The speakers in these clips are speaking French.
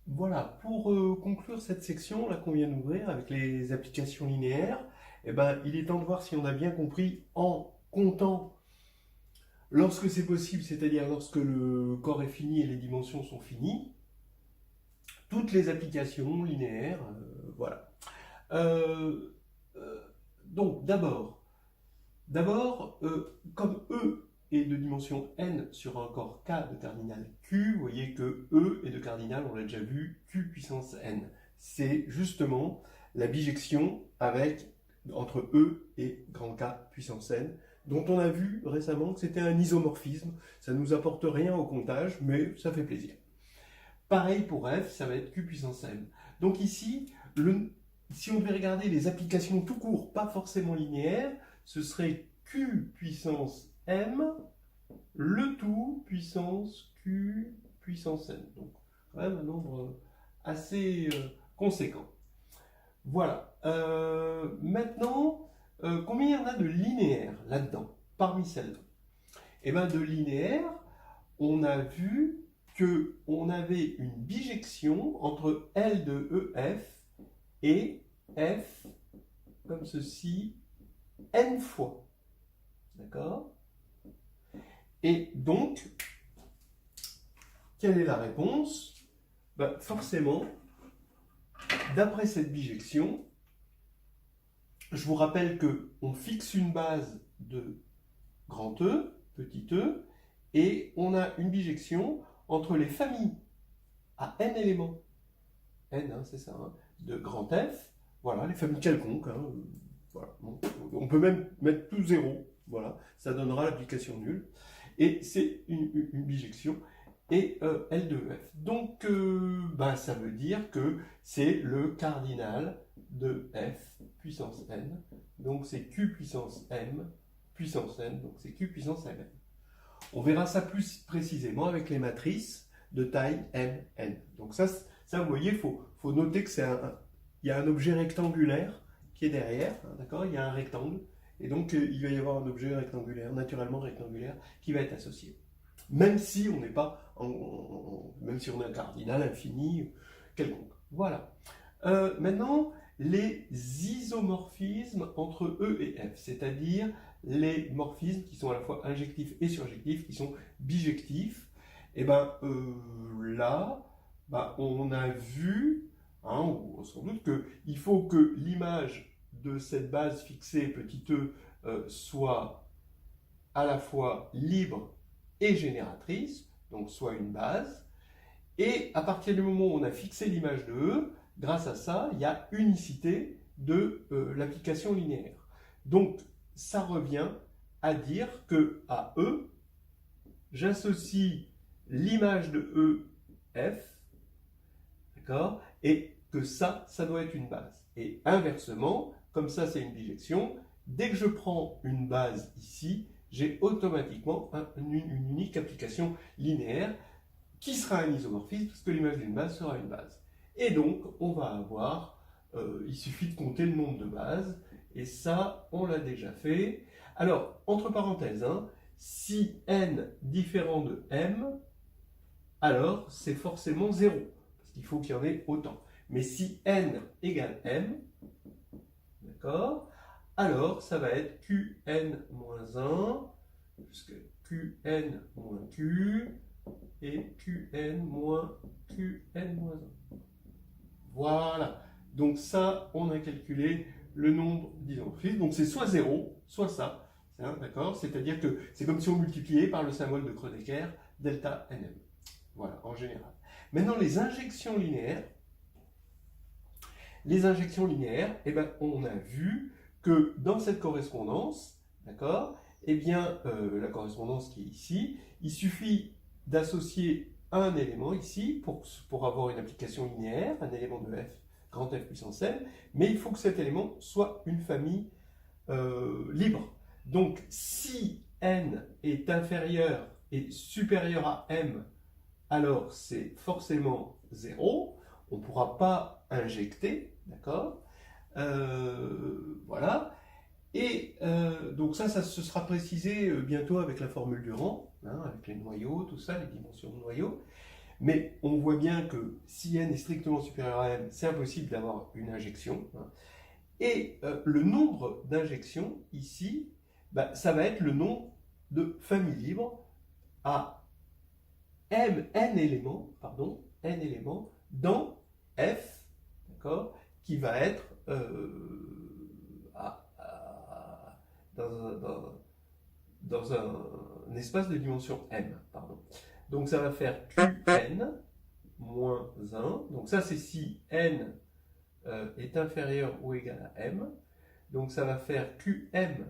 Voilà, pour conclure cette section là qu'on vient d'ouvrir avec les applications linéaires, il est temps de voir si on a bien compris en comptant lorsque c'est possible, c'est-à-dire lorsque le corps est fini et les dimensions sont finies, toutes les applications linéaires, voilà. Euh, euh, donc comme E est de dimension n sur un corps K de cardinal Q, vous voyez que E est de cardinal, on l'a déjà vu, Q puissance n. C'est justement la bijection entre E et grand K puissance n, dont on a vu récemment que c'était un isomorphisme. Ça ne nous apporte rien au comptage, mais ça fait plaisir. Pareil pour F, ça va être Q puissance m. Donc ici, si on devait regarder les applications tout court, pas forcément linéaires, ce serait Q puissance m, le tout puissance Q puissance n. Donc quand même un nombre assez conséquent. Voilà. Maintenant, combien il y en a de linéaires là-dedans, parmi celles-là? Eh bien, de linéaires, on a vu qu'on avait une bijection entre L de EF et F, comme ceci, n fois. D'accord? Et donc, quelle est la réponse? Forcément, d'après cette bijection, je vous rappelle qu'on fixe une base de grand E, petit e, et on a une bijection entre les familles à n éléments, n, hein, c'est ça, hein, de grand F, voilà, les familles quelconques, hein, voilà. Bon, on peut même mettre tout 0, voilà, ça donnera l'application nulle, et c'est une bijection, et L de F. Donc, ça veut dire que c'est le cardinal de F puissance n, donc c'est Q puissance m puissance n, donc c'est Q puissance mn. On verra ça plus précisément avec les matrices de taille m, n. Donc ça vous voyez, il faut noter que il y a un objet rectangulaire qui est derrière, hein, d'accord? Il y a un rectangle, et donc il va y avoir un objet rectangulaire, naturellement rectangulaire, qui va être associé. Même si on n'est pas, même si on a un cardinal infini quelconque. Voilà. Maintenant, les isomorphismes entre E et F, c'est-à-dire les morphismes qui sont à la fois injectifs et surjectifs, qui sont bijectifs. Et on a vu, hein, sans doute, qu'il faut que l'image de cette base fixée, petit e, soit à la fois libre et génératrice, donc soit une base. Et à partir du moment où on a fixé l'image de E, grâce à ça, il y a unicité de l'application linéaire. Donc, ça revient à dire que à E, j'associe l'image de E, F, d'accord, et que ça doit être une base. Et inversement, comme ça c'est une bijection, dès que je prends une base ici, j'ai automatiquement une unique application linéaire qui sera un isomorphisme, parce que l'image d'une base sera une base. Et donc, on va avoir, il suffit de compter le nombre de bases, et ça, on l'a déjà fait. Alors, entre parenthèses, hein, si n différent de m, alors c'est forcément 0, parce qu'il faut qu'il y en ait autant. Mais si n égale m, d'accord, alors ça va être qn-1, puisque qn moins q, et qn moins qn-1. Voilà. Donc ça, on a calculé le nombre d'isomorphismes. Donc c'est soit 0, soit ça. Hein, d'accord? C'est-à-dire que c'est comme si on multipliait par le symbole de Kronecker, delta nm. Voilà, en général. Maintenant, les injections linéaires. Les injections linéaires, on a vu que dans cette correspondance, d'accord, la correspondance qui est ici, il suffit d'associer un élément ici pour avoir une application linéaire, un élément de f, grand F puissance n, mais il faut que cet élément soit une famille libre. Donc si n est inférieur et supérieur à m, alors c'est forcément 0, on ne pourra pas injecter, d'accord, voilà. Et donc ça se sera précisé bientôt avec la formule du rang, hein, avec les noyaux, tout ça, les dimensions de noyaux. Mais on voit bien que si n est strictement supérieur à m, c'est impossible d'avoir une injection. Et le nombre d'injections, ici, ça va être le nombre de familles libres à n éléments dans F, d'accord, qui va être dans un espace de dimension m. Donc ça va faire Qn moins 1. Donc ça c'est si n est inférieur ou égal à m. Donc ça va faire Qm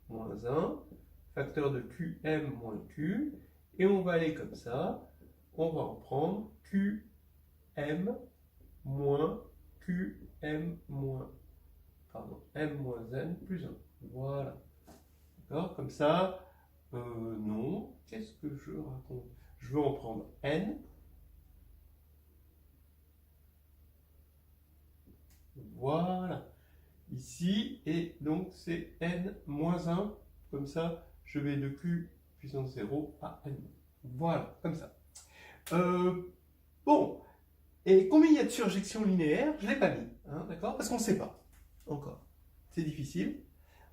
moins 1, facteur de Qm moins Q. Et on va aller comme ça. On va en prendre Qm moins Qm moins m moins n plus 1. Voilà. D'accord? Comme ça, non. Qu'est-ce que je raconte? Je veux en prendre n. Voilà. Ici, et donc c'est n moins 1. Comme ça, je vais de q puissance 0 à n. Voilà, comme ça. Bon. Et combien il y a de surjections linéaires? Je ne l'ai pas mis, hein, d'accord? Parce qu'on ne sait pas. Encore. C'est difficile.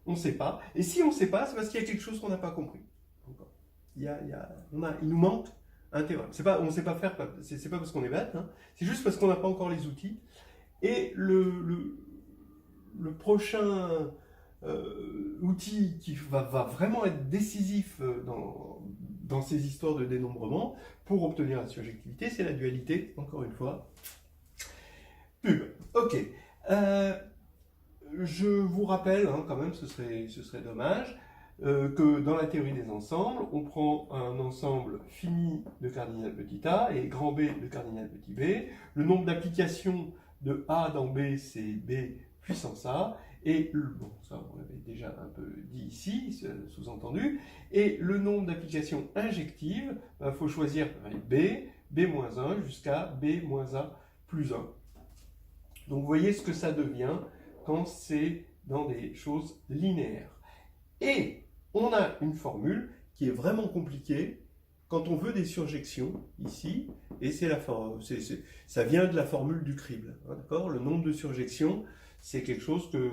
On ne sait pas. Et si on ne sait pas, c'est parce qu'il y a quelque chose qu'on n'a pas compris. Encore. Il nous manque un théorème. On ne sait pas faire, c'est pas parce qu'on est bête, hein, c'est juste parce qu'on n'a pas encore les outils. Et le prochain outil qui va vraiment être décisif dans ces histoires de dénombrement pour obtenir la surjectivité, c'est la dualité, encore une fois. Pub. Ok. Je vous rappelle, hein, quand même, ce serait dommage, que dans la théorie des ensembles, on prend un ensemble fini de cardinal petit a et grand B de cardinal petit b. Le nombre d'applications de A dans B, c'est B puissance A. Et bon, ça on l'avait déjà un peu dit ici, sous-entendu. Et le nombre d'applications injectives, il faut choisir B, B-1 jusqu'à B-A plus 1. Donc vous voyez ce que ça devient quand c'est dans des choses linéaires. Et on a une formule qui est vraiment compliquée quand on veut des surjections, ici, et ça vient de la formule du crible, hein, d'accord? Le nombre de surjections, c'est quelque chose que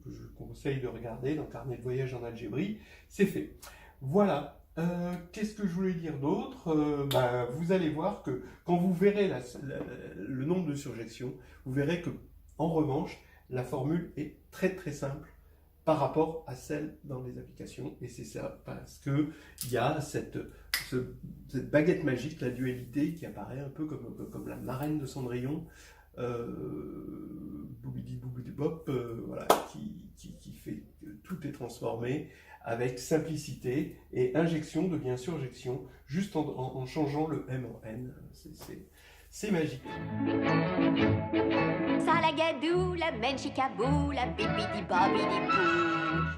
je conseille de regarder dans le carnet de voyage en algébrie, c'est fait. Voilà. Qu'est-ce que je voulais dire d'autre? Vous allez voir que quand vous verrez le nombre de surjections, vous verrez que, en revanche, la formule est très très simple par rapport à celle dans les applications. Et c'est ça, parce qu'il y a cette baguette magique, la dualité, qui apparaît un peu comme la marraine de Cendrillon, boubidi boubidi bop, voilà, qui fait que tout est transformé avec simplicité, et injection devient surjection, juste en changeant le M en N. C'est magique. Salagadou, la menchikabou, la bibidi babidi bou.